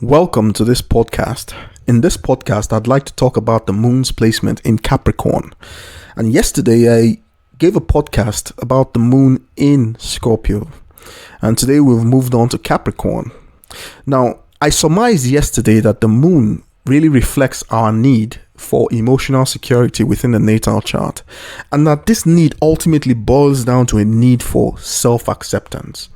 Welcome to this podcast. In this podcast, I'd like to talk about the moon's placement in Capricorn. And yesterday, I gave a podcast about the moon in Scorpio. And today, we've moved on to Capricorn. Now, I surmised yesterday that the moon really reflects our need for emotional security within the natal chart, and that this need ultimately boils down to a need for self-acceptance.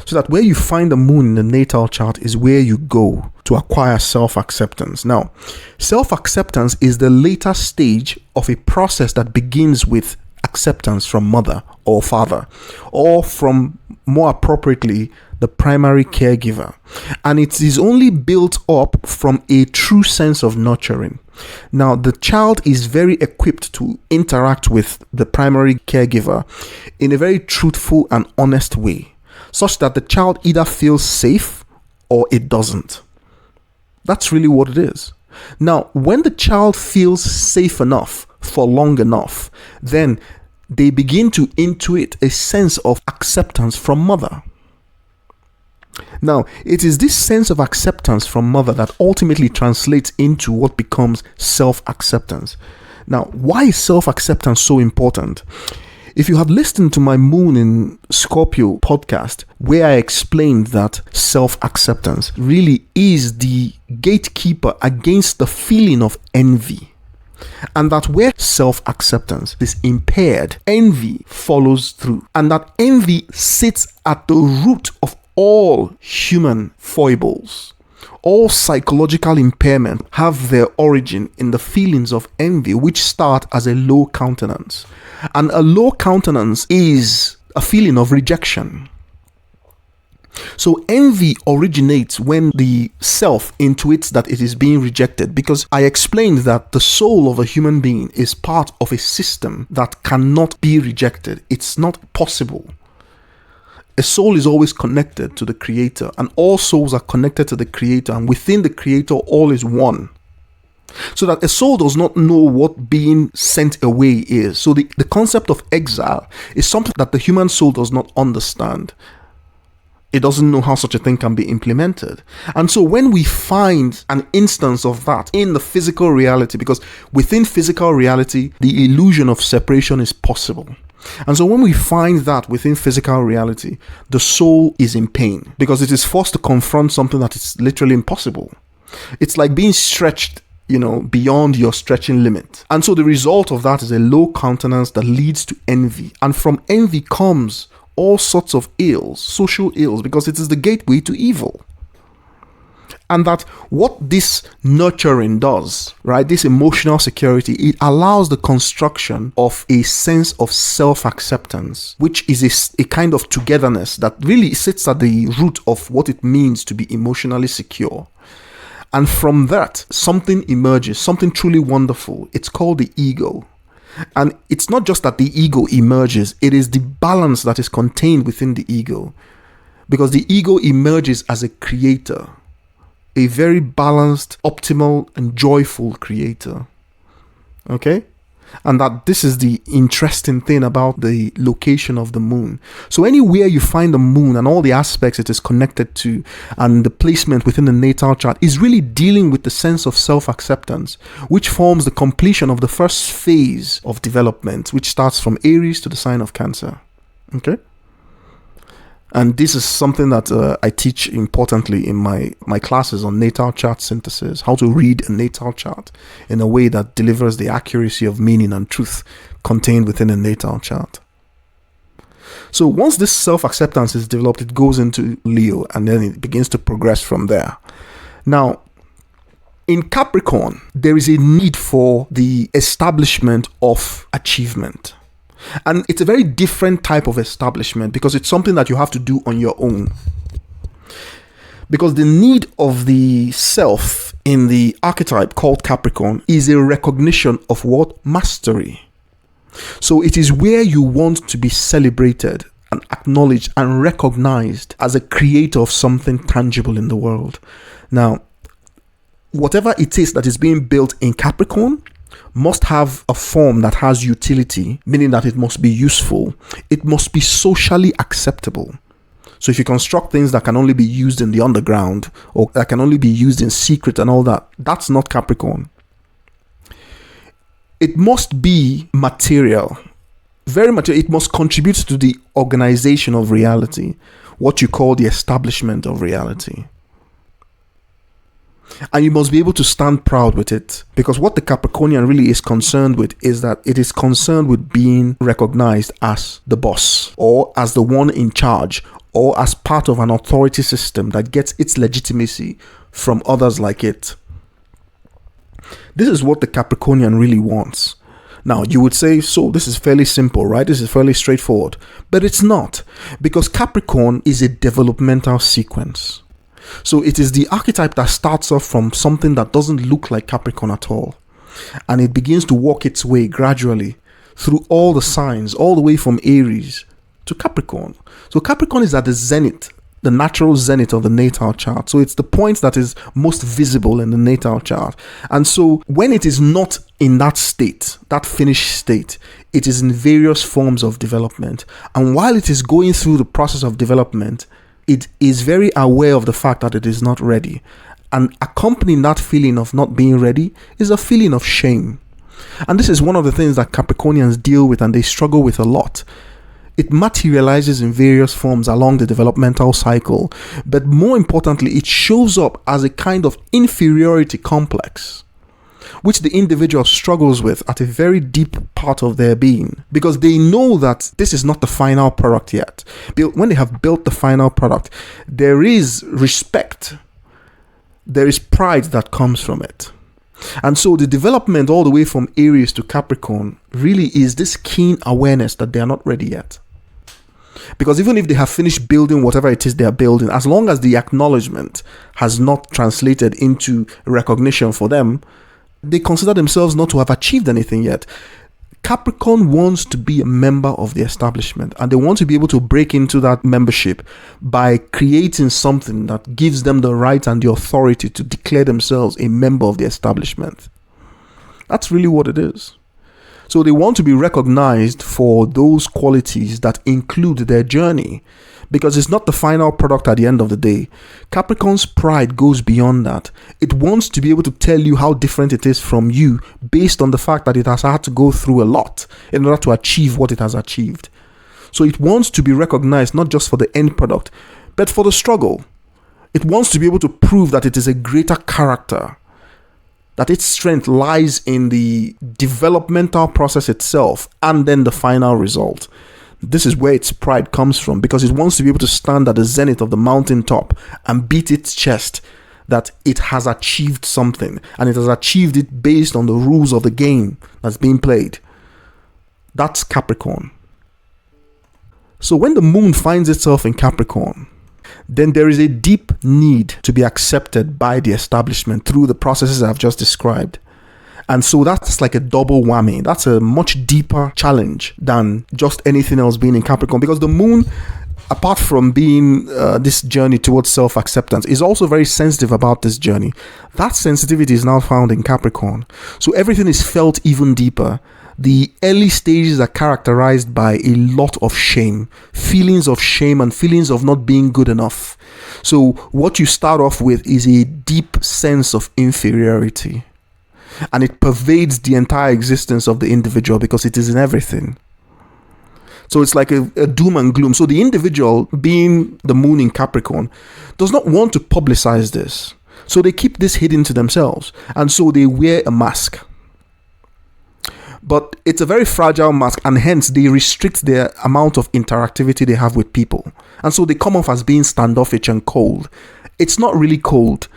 So that where you find the moon in the natal chart is where you go to acquire self-acceptance. Now, self-acceptance is the later stage of a process that begins with acceptance from mother or father, or from, more appropriately, the primary caregiver. And it is only built up from a true sense of nurturing. Now, the child is very equipped to interact with the primary caregiver in a very truthful and honest way, such that the child either feels safe or it doesn't. That's really what it is. Now, when the child feels safe enough for long enough, then they begin to intuit a sense of acceptance from mother. Now, it is this sense of acceptance from mother that ultimately translates into what becomes self-acceptance. Now, why is self-acceptance so important? If you had listened to my Moon in Scorpio podcast, where I explained that self-acceptance really is the gatekeeper against the feeling of envy, and that where self-acceptance is impaired, envy follows through, and that envy sits at the root of all human foibles. All psychological impairment have their origin in the feelings of envy, which start as a low countenance. And a low countenance is a feeling of rejection. So envy originates when the self intuits that it is being rejected, because I explained that the soul of a human being is part of a system that cannot be rejected. It's not possible. A soul is always connected to the Creator, and all souls are connected to the Creator, and within the Creator, all is one. So that a soul does not know what being sent away is. So the concept of exile is something that the human soul does not understand. It doesn't know how such a thing can be implemented. And so when we find an instance of that in the physical reality, because within physical reality, the illusion of separation is possible. And so when we find that within physical reality, the soul is in pain because it is forced to confront something that is literally impossible. It's like being stretched, beyond your stretching limit. And so the result of that is a low countenance that leads to envy. And from envy comes all sorts of ills, social ills, because it is the gateway to evil. And that what this nurturing does, right, this emotional security, it allows the construction of a sense of self-acceptance, which is a kind of togetherness that really sits at the root of what it means to be emotionally secure. And from that, something emerges, something truly wonderful. It's called the ego. And it's not just that the ego emerges, it is the balance that is contained within the ego. Because the ego emerges as a creator, a very balanced, optimal, and joyful creator. Okay? And that this is the interesting thing about the location of the moon. So anywhere you find the moon and all the aspects it is connected to, and the placement within the natal chart is really dealing with the sense of self-acceptance, which forms the completion of the first phase of development, which starts from Aries to the sign of Cancer. Okay? And this is something that I teach importantly in my classes on natal chart synthesis, how to read a natal chart in a way that delivers the accuracy of meaning and truth contained within a natal chart. So once this self-acceptance is developed, it goes into Leo, and then it begins to progress from there. Now, in Capricorn, there is a need for the establishment of achievement. And it's a very different type of establishment because it's something that you have to do on your own. Because the need of the self in the archetype called Capricorn is a recognition of what? Mastery. So it is where you want to be celebrated and acknowledged and recognized as a creator of something tangible in the world. Now, whatever it is that is being built in Capricorn must have a form that has utility, meaning that it must be useful. It must be socially acceptable. So if you construct things that can only be used in the underground or that can only be used in secret and all that, that's not Capricorn. It must be material, very material. It must contribute to the organization of reality, what you call the establishment of reality. And you must be able to stand proud with it, because what the Capricornian really is concerned with is that it is concerned with being recognized as the boss, or as the one in charge, or as part of an authority system that gets its legitimacy from others like it. This is what the Capricornian really wants. Now, you would say, so this is fairly simple, right? This is fairly straightforward. But it's not, because Capricorn is a developmental sequence. So it is the archetype that starts off from something that doesn't look like Capricorn at all. And it begins to walk its way gradually through all the signs, all the way from Aries to Capricorn. So Capricorn is at the zenith, the natural zenith of the natal chart. So it's the point that is most visible in the natal chart. And so when it is not in that state, that finished state, it is in various forms of development. And while it is going through the process of development, it is very aware of the fact that it is not ready. And accompanying that feeling of not being ready is a feeling of shame. And this is one of the things that Capricornians deal with and they struggle with a lot. It materializes in various forms along the developmental cycle, but more importantly, it shows up as a kind of inferiority complex, which the individual struggles with at a very deep part of their being, because they know that this is not the final product yet. When they have built the final product, there is respect, there is pride that comes from it. And so the development all the way from Aries to Capricorn really is this keen awareness that they are not ready yet. Because even if they have finished building whatever it is they are building, as long as the acknowledgement has not translated into recognition for them, they consider themselves not to have achieved anything yet. Capricorn wants to be a member of the establishment, and they want to be able to break into that membership by creating something that gives them the right and the authority to declare themselves a member of the establishment. That's really what it is. So they want to be recognized for those qualities that include their journey, because it's not the final product at the end of the day. Capricorn's pride goes beyond that. It wants to be able to tell you how different it is from you based on the fact that it has had to go through a lot in order to achieve what it has achieved. So it wants to be recognized not just for the end product, but for the struggle. It wants to be able to prove that it is a greater character, that its strength lies in the developmental process itself and then the final result. This is where its pride comes from, because it wants to be able to stand at the zenith of the mountaintop and beat its chest that it has achieved something, and it has achieved it based on the rules of the game that's being played. That's Capricorn. So when the moon finds itself in Capricorn, then there is a deep need to be accepted by the establishment through the processes I've just described. And so that's like a double whammy. That's a much deeper challenge than just anything else being in Capricorn, because the moon, apart from being this journey towards self-acceptance, is also very sensitive about this journey. That sensitivity is now found in Capricorn. So everything is felt even deeper. The early stages are characterized by a lot of shame, feelings of shame and feelings of not being good enough. So what you start off with is a deep sense of inferiority, and it pervades the entire existence of the individual because it is in everything. So it's like a doom and gloom. So the individual, being the moon in Capricorn, does not want to publicize this. So they keep this hidden to themselves, and so they wear a mask. But it's a very fragile mask, and hence they restrict the amount of interactivity they have with people. And so they come off as being standoffish and cold. It's not really cold.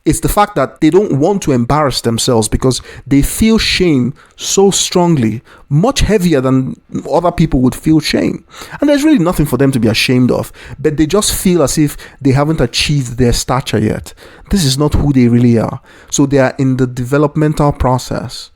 It's the fact that they don't want to embarrass themselves because they feel shame so strongly, much heavier than other people would feel shame. And there's really nothing for them to be ashamed of, but they just feel as if they haven't achieved their stature yet. This is not who they really are. So they are in the developmental process.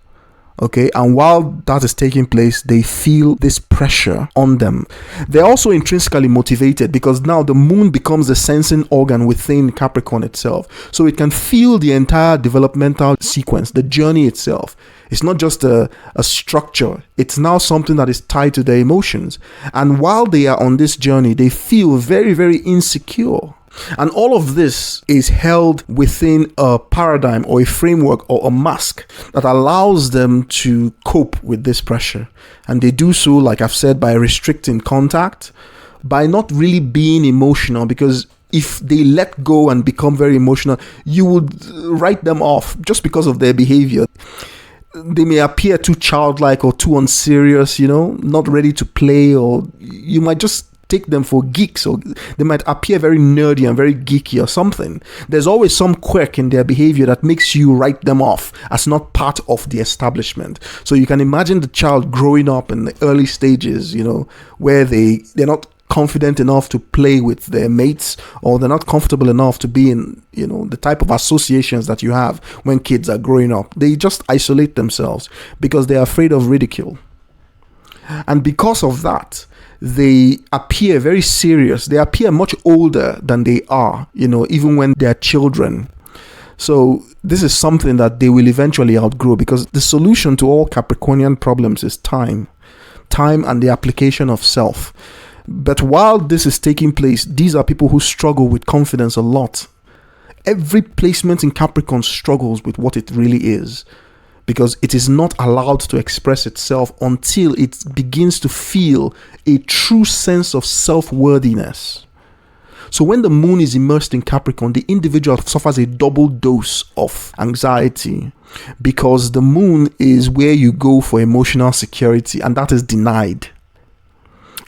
Okay, and while that is taking place, they feel this pressure on them. They're also intrinsically motivated because now the moon becomes the sensing organ within Capricorn itself. So it can feel the entire developmental sequence, the journey itself. It's not just a structure, it's now something that is tied to their emotions. And while they are on this journey, they feel very, very insecure. And all of this is held within a paradigm or a framework or a mask that allows them to cope with this pressure. And they do so, like I've said, by restricting contact, by not really being emotional, because if they let go and become very emotional, you would write them off just because of their behavior. They may appear too childlike or too unserious, not ready to play, or you might just take them for geeks, or they might appear very nerdy and very geeky or something. There's always some quirk in their behavior that makes you write them off as not part of the establishment. So you can imagine the child growing up in the early stages, where they're not confident enough to play with their mates, or they're not comfortable enough to be in, the type of associations that you have when kids are growing up. They just isolate themselves because they're afraid of ridicule. And because of that, they appear very serious. They appear much older than they are, even when they're children. So this is something that they will eventually outgrow, because the solution to all Capricornian problems is time and the application of self. But while this is taking place, these are people who struggle with confidence a lot. Every placement in Capricorn struggles with what it really is, because it is not allowed to express itself until it begins to feel a true sense of self-worthiness. So when the moon is immersed in Capricorn, the individual suffers a double dose of anxiety, because the moon is where you go for emotional security, and that is denied.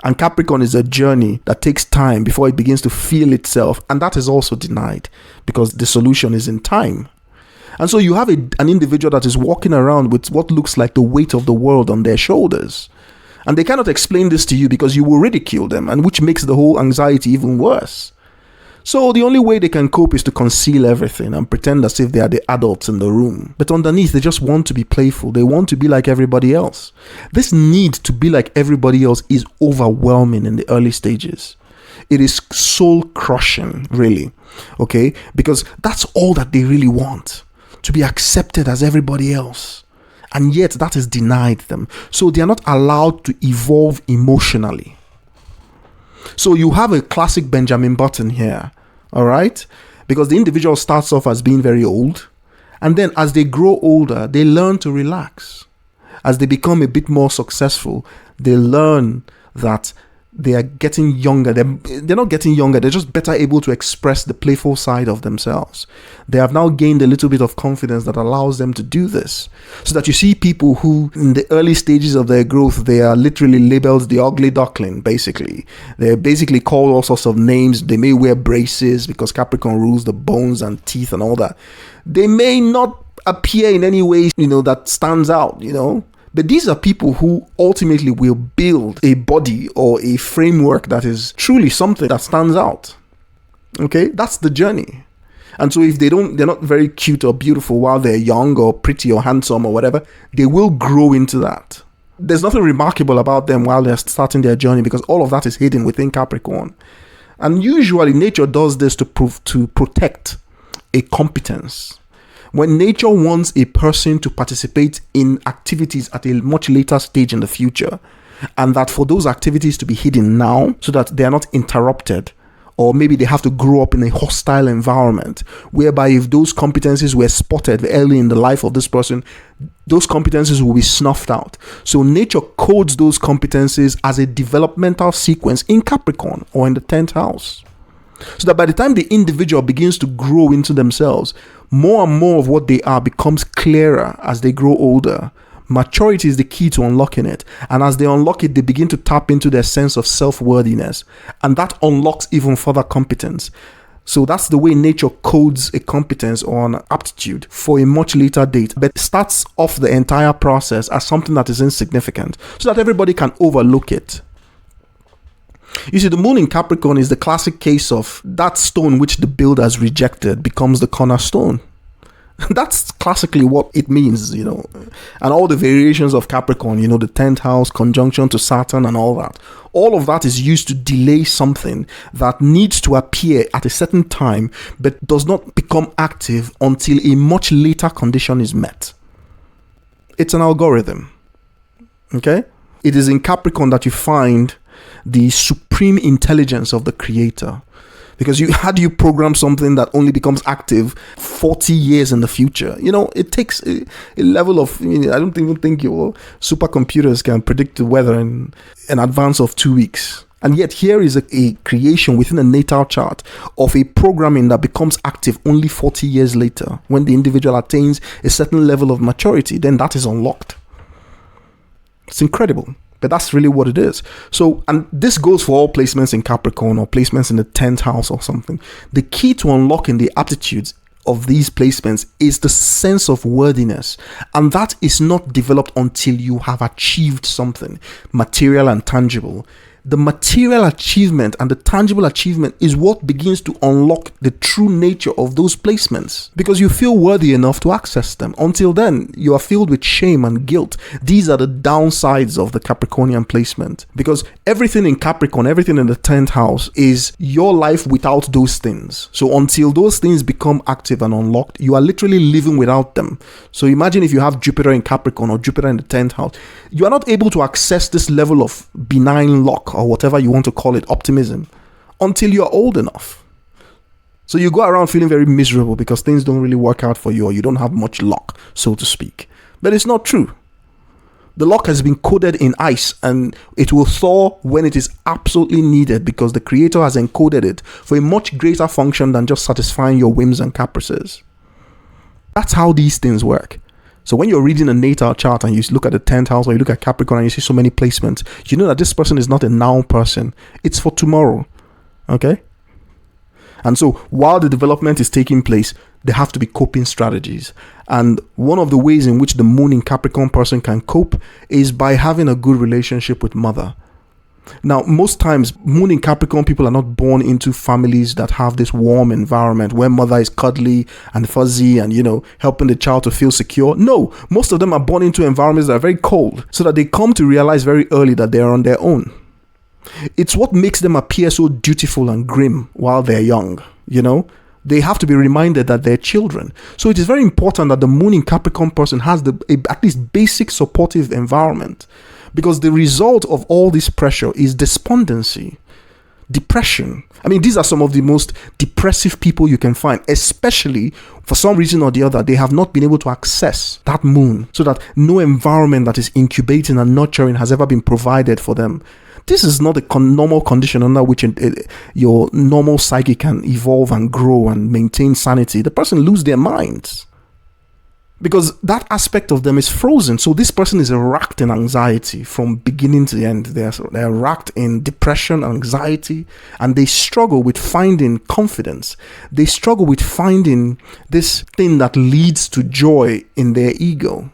And Capricorn is a journey that takes time before it begins to feel itself, and that is also denied, because the solution is in time. And so you have an individual that is walking around with what looks like the weight of the world on their shoulders. And they cannot explain this to you because you will ridicule them, and which makes the whole anxiety even worse. So the only way they can cope is to conceal everything and pretend as if they are the adults in the room. But underneath, they just want to be playful. They want to be like everybody else. This need to be like everybody else is overwhelming in the early stages. It is soul crushing, really. Okay? Because that's all that they really want. To be accepted as everybody else. And yet that is denied them. So they are not allowed to evolve emotionally. So you have a classic Benjamin Button here. All right? Because the individual starts off as being very old. And then as they grow older, they learn to relax. As they become a bit more successful, they learn that they are getting younger. They're not getting younger. They're just better able to express the playful side of themselves. They have now gained a little bit of confidence that allows them to do this. So that you see people who, in the early stages of their growth, they are literally labeled the ugly duckling, basically. They're basically called all sorts of names. They may wear braces because Capricorn rules the bones and teeth and all that. They may not appear in any way, that stands out, But these are people who ultimately will build a body or a framework that is truly something that stands out. Okay, that's the journey. And so if they're not very cute or beautiful while they're young or pretty or handsome or whatever, they will grow into that. There's nothing remarkable about them while they're starting their journey, because all of that is hidden within Capricorn. And usually nature does this to protect a competence. When nature wants a person to participate in activities at a much later stage in the future, and that for those activities to be hidden now so that they are not interrupted, or maybe they have to grow up in a hostile environment, whereby if those competencies were spotted early in the life of this person, those competencies will be snuffed out. So nature codes those competencies as a developmental sequence in Capricorn or in the 10th house. So that by the time the individual begins to grow into themselves, more and more of what they are becomes clearer as they grow older. Maturity is the key to unlocking it. And as they unlock it, they begin to tap into their sense of self-worthiness. And that unlocks even further competence. So that's the way nature codes a competence or an aptitude for a much later date. But starts off the entire process as something that is insignificant, so that everybody can overlook it. You see, the moon in Capricorn is the classic case of that stone which the builders rejected becomes the cornerstone. That's classically what it means, and all the variations of Capricorn, the 10th house, conjunction to Saturn and all that. All of that is used to delay something that needs to appear at a certain time, but does not become active until a much later condition is met. It's an algorithm. Okay? It is in Capricorn that you find the supreme intelligence of the creator. Because how do you program something that only becomes active 40 years in the future? It takes a level of, I don't even think your supercomputers can predict the weather in an advance of 2 weeks. And yet here is a creation within a natal chart of a programming that becomes active only 40 years later. When the individual attains a certain level of maturity, then that is unlocked. It's incredible. But that's really what it is. So, and this goes for all placements in Capricorn or placements in the 10th house or something. The key to unlocking the aptitudes of these placements is the sense of worthiness. And that is not developed until you have achieved something material and tangible. The material achievement and the tangible achievement is what begins to unlock the true nature of those placements, because you feel worthy enough to access them. Until then, you are filled with shame and guilt. These are the downsides of the Capricornian placement, because everything in Capricorn, everything in the 10th house is your life without those things. So until those things become active and unlocked, you are literally living without them. So imagine if you have Jupiter in Capricorn or Jupiter in the 10th house, you are not able to access this level of benign luck or whatever you want to call it, optimism, until you're old enough. So you go around feeling very miserable because things don't really work out for you, or you don't have much luck, so to speak. But it's not true. The luck has been coded in ice, and it will thaw when it is absolutely needed, because the creator has encoded it for a much greater function than just satisfying your whims and caprices. That's how these things work. So when you're reading a natal chart and you look at the 10th house, or you look at Capricorn and you see so many placements, you know that this person is not a now person. It's for tomorrow. Okay? And so while the development is taking place, there have to be coping strategies. And one of the ways in which the moon in Capricorn person can cope is by having a good relationship with mother. Now, most times, moon in Capricorn people are not born into families that have this warm environment where mother is cuddly and fuzzy and, helping the child to feel secure. No, most of them are born into environments that are very cold, so that they come to realize very early that they are on their own. It's what makes them appear so dutiful and grim while they're young, They have to be reminded that they're children. So it is very important that the moon in Capricorn person has at least basic supportive environment. Because the result of all this pressure is despondency, depression. I mean, these are some of the most depressive people you can find, especially for some reason or the other, they have not been able to access that moon, so that no environment that is incubating and nurturing has ever been provided for them. This is not a normal condition under which your normal psyche can evolve and grow and maintain sanity. The person loses their minds, because that aspect of them is frozen. So this person is racked in anxiety from beginning to the end. They're racked in depression, anxiety, and they struggle with finding confidence. They struggle with finding this thing that leads to joy in their ego.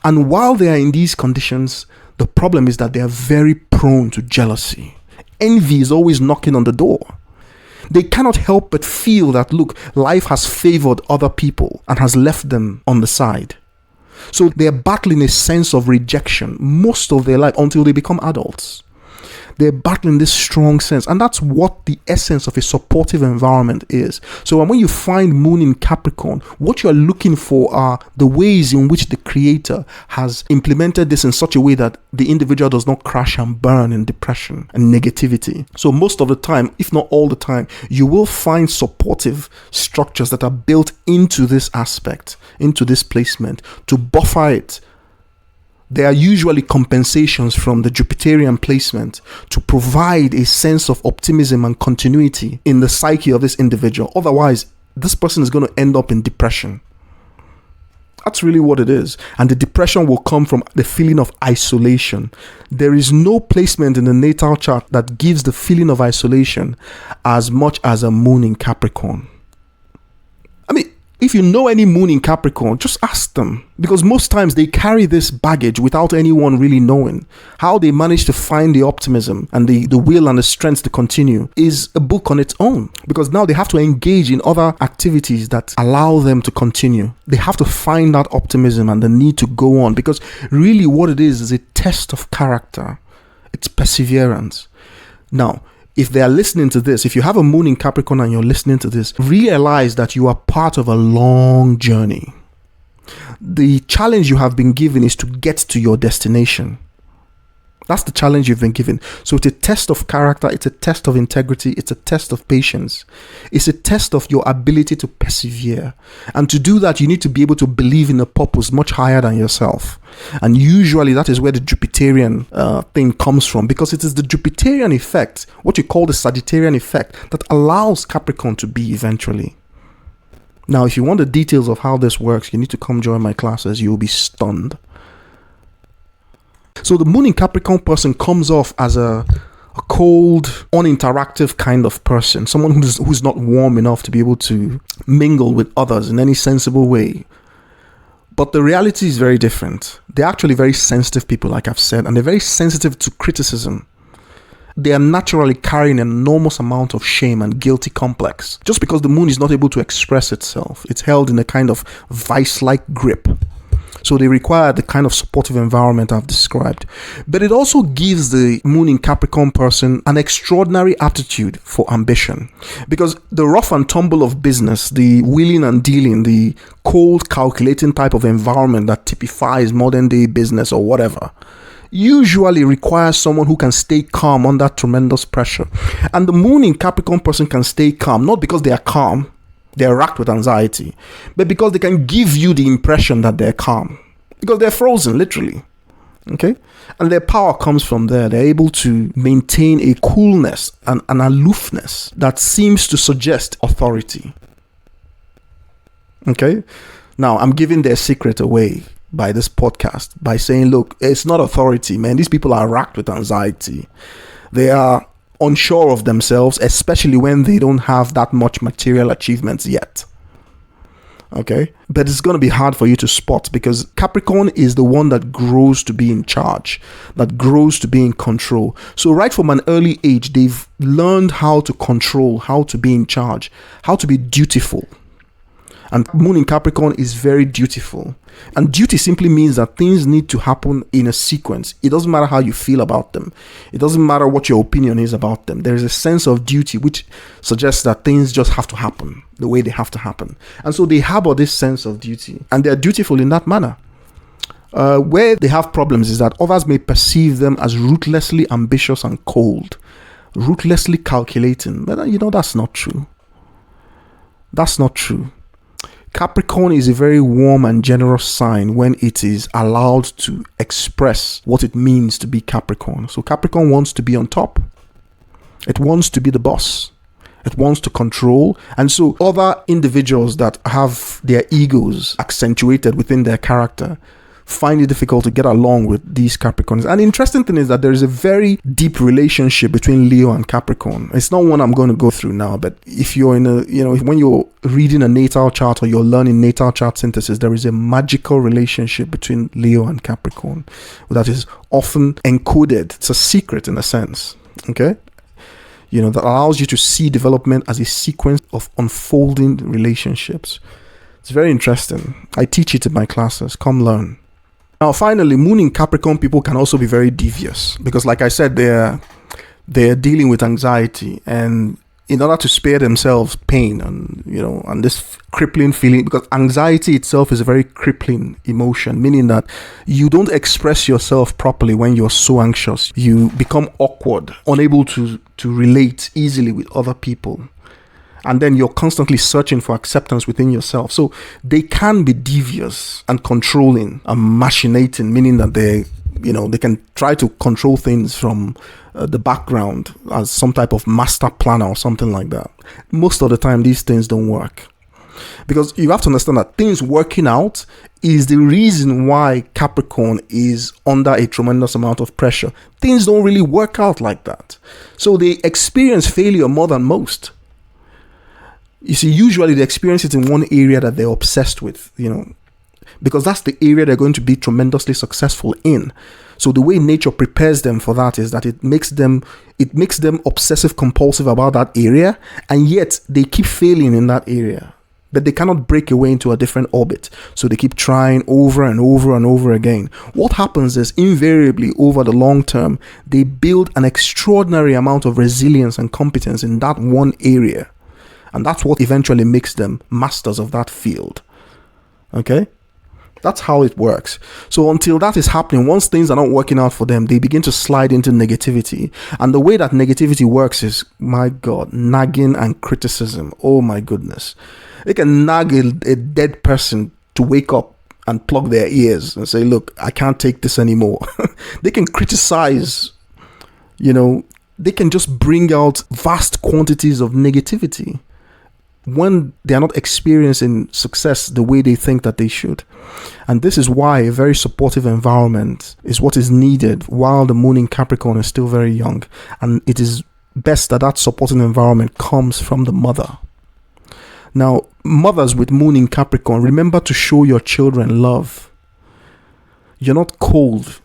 And while they are in these conditions, the problem is that they are very prone to jealousy. Envy is always knocking on the door. They cannot help but feel that, look, life has favored other people and has left them on the side. So they're battling a sense of rejection most of their life until they become adults. They're battling this strong sense, and that's what the essence of a supportive environment is. So when you find moon in Capricorn, what you're looking for are the ways in which the creator has implemented this in such a way that the individual does not crash and burn in depression and negativity. So most of the time, if not all the time, you will find supportive structures that are built into this aspect, into this placement, to buffer it. There are usually compensations from the Jupiterian placement to provide a sense of optimism and continuity in the psyche of this individual. Otherwise, this person is going to end up in depression. That's really what it is. And the depression will come from the feeling of isolation. There is no placement in the natal chart that gives the feeling of isolation as much as a moon in Capricorn. I mean, If you know any moon in Capricorn, just ask them, because most times they carry this baggage without anyone really knowing. How they manage to find the optimism and the will and the strength to continue is a book on its own, because now they have to engage in other activities that allow them to continue. They have to find that optimism and the need to go on, because really what it is a test of character. It's perseverance. Now, if they are listening to this, if you have a moon in Capricorn and you're listening to this, realize that you are part of a long journey. The challenge you have been given is to get to your destination. That's the challenge you've been given. So it's a test of character, it's a test of integrity, it's a test of patience. It's a test of your ability to persevere. And to do that, you need to be able to believe in a purpose much higher than yourself. And usually that is where the Jupiterian thing comes from, because it is the Jupiterian effect, what you call the Sagittarian effect, that allows Capricorn to be eventually. Now, if you want the details of how this works, you need to come join my classes. You will be stunned. So the moon in Capricorn person comes off as a cold, uninteractive kind of person, someone who's not warm enough to be able to mingle with others in any sensible way. But the reality is very different. They're actually very sensitive people, like I've said, and they're very sensitive to criticism. They are naturally carrying an enormous amount of shame and guilty complex. Just because the moon is not able to express itself, it's held in a kind of vice-like grip. So they require the kind of supportive environment I've described. But it also gives the moon in Capricorn person an extraordinary aptitude for ambition. Because the rough and tumble of business, the wheeling and dealing, the cold, calculating type of environment that typifies modern day business or whatever, usually requires someone who can stay calm under tremendous pressure. And the moon in Capricorn person can stay calm, not because they are calm, they're racked with anxiety, but because they can give you the impression that they're calm, because they're frozen, literally. Okay? And their power comes from there. They're able to maintain a coolness and an aloofness that seems to suggest authority. Okay? Now, I'm giving their secret away by this podcast by saying, look, it's not authority, man. These people are racked with anxiety. They are unsure of themselves, especially when they don't have that much material achievements yet. Okay? But it's going to be hard for you to spot, because Capricorn is the one that grows to be in charge, that grows to be in control. So right from an early age, they've learned how to control, how to be in charge, how to be dutiful. And moon in Capricorn is very dutiful. And duty simply means that things need to happen in a sequence. It doesn't matter how you feel about them. It doesn't matter what your opinion is about them. There is a sense of duty which suggests that things just have to happen the way they have to happen. And so they harbor this sense of duty, and they're dutiful in that manner. Where they have problems is that others may perceive them as ruthlessly ambitious and cold, ruthlessly calculating. But that's not true. That's not true. Capricorn is a very warm and generous sign when it is allowed to express what it means to be Capricorn. So Capricorn wants to be on top. It wants to be the boss. It wants to control. And so other individuals that have their egos accentuated within their character find it difficult to get along with these Capricorns. And the interesting thing is that there is a very deep relationship between Leo and Capricorn. It's not one I'm going to go through now, but if you're when you're reading a natal chart or you're learning natal chart synthesis, there is a magical relationship between Leo and Capricorn that is often encoded. It's a secret in a sense, okay? That allows you to see development as a sequence of unfolding relationships. It's very interesting. I teach it in my classes. Come learn. Now, finally, moon in Capricorn people can also be very devious, because, like I said, they're dealing with anxiety, and in order to spare themselves pain and this crippling feeling, because anxiety itself is a very crippling emotion, meaning that you don't express yourself properly when you're so anxious. You become awkward, unable to relate easily with other people. And then you're constantly searching for acceptance within yourself. So they can be devious and controlling and machinating, meaning that they can try to control things from the background as some type of master planner or something like that. Most of the time, these things don't work. Because you have to understand that things working out is the reason why Capricorn is under a tremendous amount of pressure. Things don't really work out like that. So they experience failure more than most. You see, usually they experience it in one area that they're obsessed with, because that's the area they're going to be tremendously successful in. So the way nature prepares them for that is that it makes them obsessive compulsive about that area, and yet they keep failing in that area. But they cannot break away into a different orbit. So they keep trying over and over and over again. What happens is, invariably, over the long term, they build an extraordinary amount of resilience and competence in that one area. And that's what eventually makes them masters of that field. Okay? That's how it works. So until that is happening, once things are not working out for them, they begin to slide into negativity. And the way that negativity works is, my God, nagging and criticism. Oh my goodness. They can nag a dead person to wake up and plug their ears and say, look, I can't take this anymore. They can criticize, they can just bring out vast quantities of negativity when they are not experiencing success the way they think that they should. And this is why a very supportive environment is what is needed while the moon in Capricorn is still very young. And it is best that supporting environment comes from the mother. Now, mothers with moon in Capricorn, remember to show your children love. You're not cold.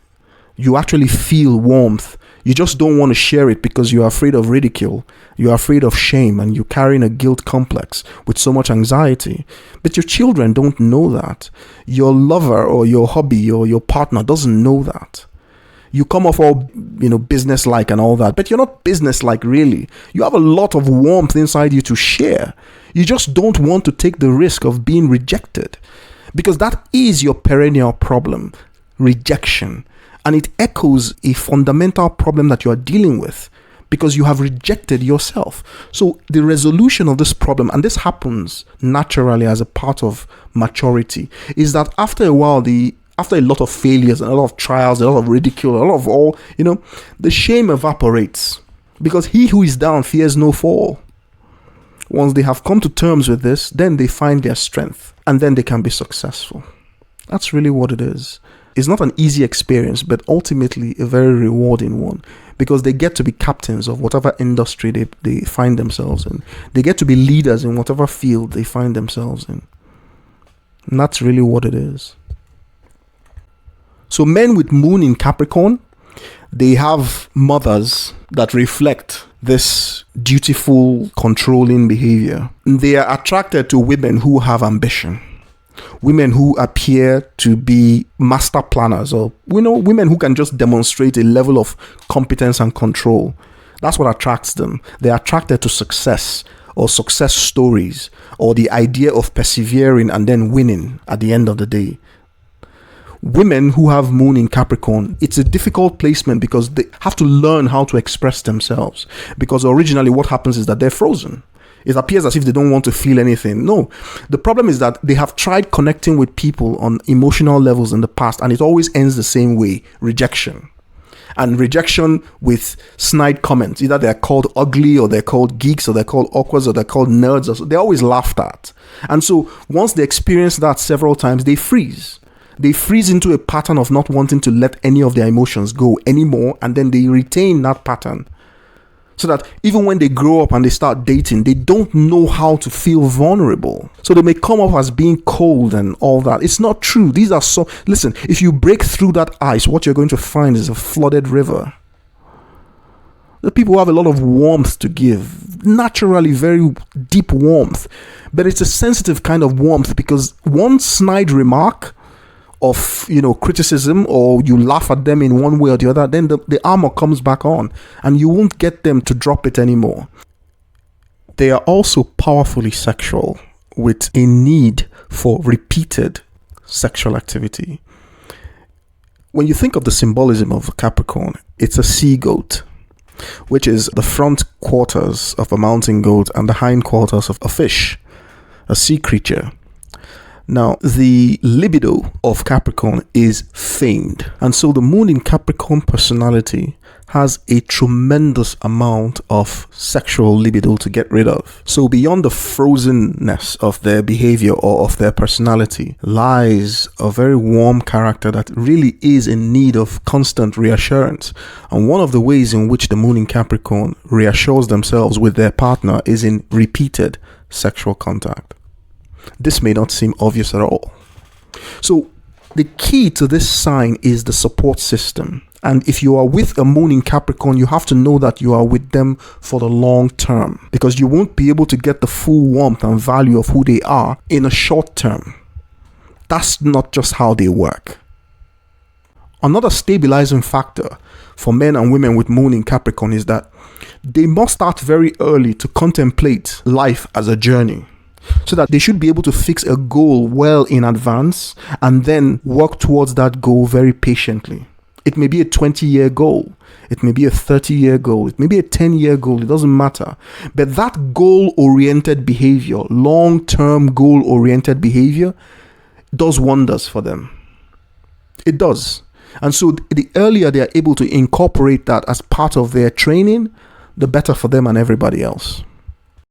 You actually feel warmth. You just don't want to share it because you're afraid of ridicule. You're afraid of shame, and you're carrying a guilt complex with so much anxiety. But your children don't know that. Your lover or your hubby or your partner doesn't know that. You come off all, business-like and all that, but you're not business-like really. You have a lot of warmth inside you to share. You just don't want to take the risk of being rejected, because that is your perennial problem, rejection. And it echoes a fundamental problem that you are dealing with, because you have rejected yourself. So the resolution of this problem, and this happens naturally as a part of maturity, is that after a while, after a lot of failures, and a lot of trials, a lot of ridicule, a lot of all, the shame evaporates, because he who is down fears no fall. Once they have come to terms with this, then they find their strength, and then they can be successful. That's really what it is. It's not an easy experience, but ultimately a very rewarding one, because they get to be captains of whatever industry they find themselves in. They get to be leaders in whatever field they find themselves in. And that's really what it is. So men with moon in Capricorn, they have mothers that reflect this dutiful, controlling behavior. They are attracted to women who have ambition. Women who appear to be master planners, or women who can just demonstrate a level of competence and control. That's what attracts them. They're attracted to success, or success stories, or the idea of persevering and then winning at the end of the day. Women who have moon in Capricorn, it's a difficult placement because they have to learn how to express themselves, because originally what happens is that they're frozen. It appears as if they don't want to feel anything. No, the problem is that they have tried connecting with people on emotional levels in the past, and it always ends the same way: rejection. And rejection with snide comments. Either they're called ugly, or they're called geeks, or they're called awkward, or they're called nerds. Or so. They're always laughed at. And so once they experience that several times, they freeze. They freeze into a pattern of not wanting to let any of their emotions go anymore, and then they retain that pattern. So that even when they grow up and they start dating, they don't know how to feel vulnerable. So they may come off as being cold and all that. It's not true. Listen, if you break through that ice, what you're going to find is a flooded river. The people who have a lot of warmth to give, naturally very deep warmth, but it's a sensitive kind of warmth, because one snide remark of criticism, or you laugh at them in one way or the other, then the armor comes back on, and you won't get them to drop it anymore. They are also powerfully sexual, with a need for repeated sexual activity. When you think of the symbolism of Capricorn, it's a sea goat, which is the front quarters of a mountain goat and the hind quarters of a fish, a sea creature. Now, the libido of Capricorn is famed. And so the moon in Capricorn personality has a tremendous amount of sexual libido to get rid of. So beyond the frozenness of their behavior or of their personality lies a very warm character that really is in need of constant reassurance. And one of the ways in which the moon in Capricorn reassures themselves with their partner is in repeated sexual contact. This may not seem obvious at all. So the key to this sign is the support system. And if you are with a moon in Capricorn, you have to know that you are with them for the long term, because you won't be able to get the full warmth and value of who they are in a short term. That's not just how they work. Another stabilizing factor for men and women with moon in Capricorn is that they must start very early to contemplate life as a journey, so that they should be able to fix a goal well in advance and then work towards that goal very patiently. It may be a 20-year goal. It may be a 30-year goal. It may be a 10-year goal. It doesn't matter. But that goal-oriented behavior, long-term goal-oriented behavior, does wonders for them. It does. And so the earlier they are able to incorporate that as part of their training, the better for them and everybody else.